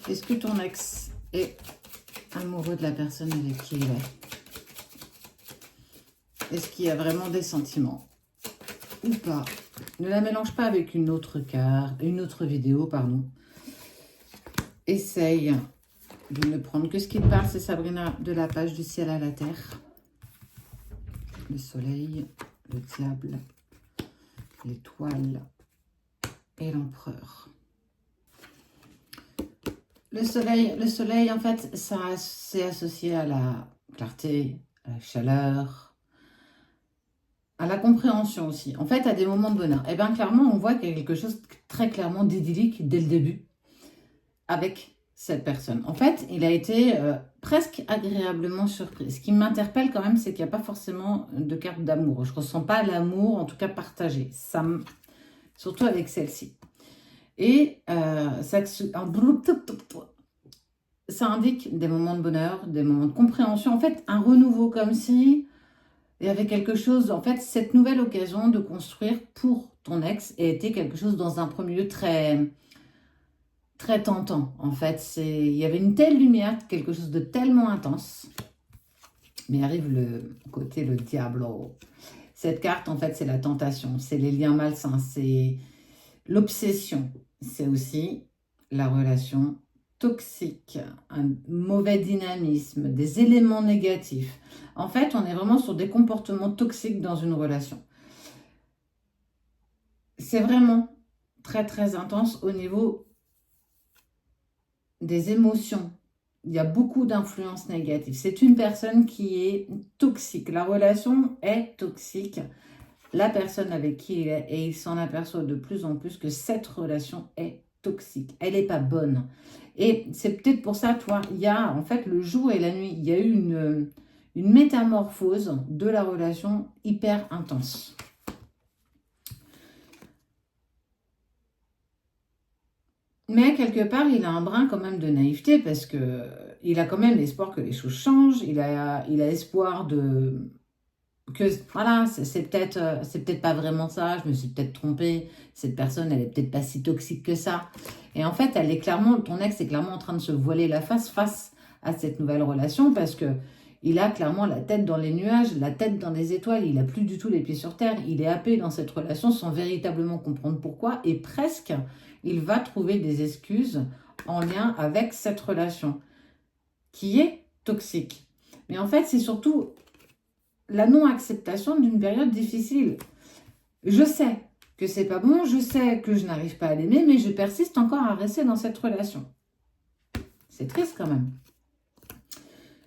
Est-ce que ton ex est amoureux de la personne avec qui il est? Est-ce qu'il y a vraiment des sentiments ou pas? Ne la mélange pas avec une autre carte, une autre vidéo, pardon. Essaye de ne prendre que ce qui te parle. C'est Sabrina de la page du ciel à la terre. Le soleil, le diable, l'étoile et l'empereur. Le soleil, en fait, ça c'est associé à la clarté, à la chaleur, à la compréhension aussi. En fait, à des moments de bonheur. Et bien, clairement, on voit qu'il y a quelque chose très clairement d'idyllique dès le début avec cette personne. En fait, il a été presque agréablement surpris. Ce qui m'interpelle quand même, c'est qu'il n'y a pas forcément de carte d'amour. Je ne ressens pas l'amour, en tout cas partagé. Surtout avec celle-ci. Et ça indique des moments de bonheur, des moments de compréhension. En fait, un renouveau comme si il y avait quelque chose. En fait, cette nouvelle occasion de construire pour ton ex a été quelque chose dans un premier lieu très, très tentant. En fait, il y avait une telle lumière, quelque chose de tellement intense. Mais arrive le côté, le diablo. Cette carte, en fait, c'est la tentation, c'est les liens malsains, c'est l'obsession. C'est aussi la relation toxique, un mauvais dynamisme, des éléments négatifs. En fait, on est vraiment sur des comportements toxiques dans une relation. C'est vraiment très, très intense au niveau des émotions. Il y a beaucoup d'influences négatives. C'est une personne qui est toxique. La relation est toxique. La personne avec qui il est, et il s'en aperçoit de plus en plus que cette relation est toxique. Elle n'est pas bonne. Et c'est peut-être pour ça, toi, il y a en fait le jour et la nuit, il y a eu une métamorphose de la relation hyper intense. Mais quelque part, il a un brin quand même de naïveté parce que il a quand même l'espoir que les choses changent. Il a espoir de... que voilà, c'est peut-être pas vraiment ça, je me suis peut-être trompée, cette personne, elle est peut-être pas si toxique que ça. Et en fait, ton ex est clairement en train de se voiler la face à cette nouvelle relation parce que il a clairement la tête dans les nuages, la tête dans les étoiles, il a plus du tout les pieds sur terre, il est happé dans cette relation sans véritablement comprendre pourquoi et presque, il va trouver des excuses en lien avec cette relation qui est toxique. Mais en fait, c'est surtout la non-acceptation d'une période difficile. Je sais que c'est pas bon, je sais que je n'arrive pas à l'aimer, mais je persiste encore à rester dans cette relation. C'est triste quand même.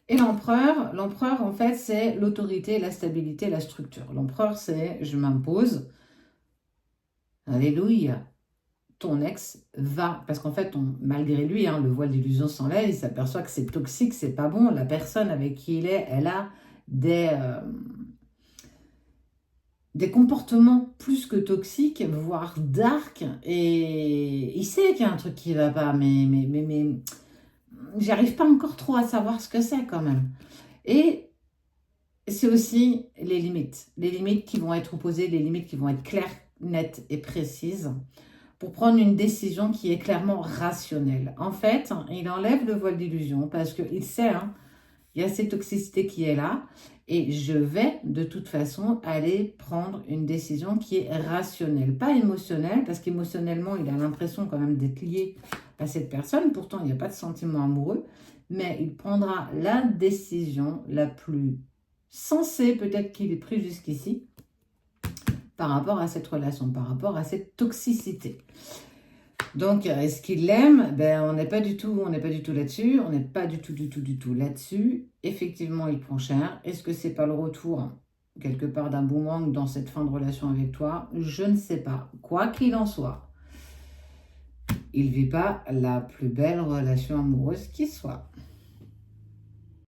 Et l'empereur, en fait, c'est l'autorité, la stabilité, la structure. L'empereur, c'est je m'impose. Alléluia. Ton ex va, parce qu'en fait, malgré lui, le voile d'illusion s'enlève, il s'aperçoit que c'est toxique, c'est pas bon. La personne avec qui il est, elle a des comportements plus que toxiques, voire dark, et il sait qu'il y a un truc qui va pas, mais j'arrive pas encore trop à savoir ce que c'est quand même. Et c'est aussi les limites qui vont être opposées, les limites qui vont être claires, nettes et précises, pour prendre une décision qui est clairement rationnelle. En fait, il enlève le voile d'illusion, parce qu'il sait, il y a cette toxicité qui est là, et je vais de toute façon aller prendre une décision qui est rationnelle, pas émotionnelle, parce qu'émotionnellement, il a l'impression quand même d'être lié à cette personne, pourtant il n'y a pas de sentiment amoureux, mais il prendra la décision la plus sensée, peut-être qu'il est pris jusqu'ici, par rapport à cette relation, par rapport à cette toxicité. Donc, est-ce qu'il l'aime? On n'est pas du tout là-dessus. On n'est pas du tout là-dessus. Effectivement, il prend cher. Est-ce que c'est pas le retour, quelque part, d'un boomerang dans cette fin de relation avec toi? Je ne sais pas. Quoi qu'il en soit, il ne vit pas la plus belle relation amoureuse qui soit.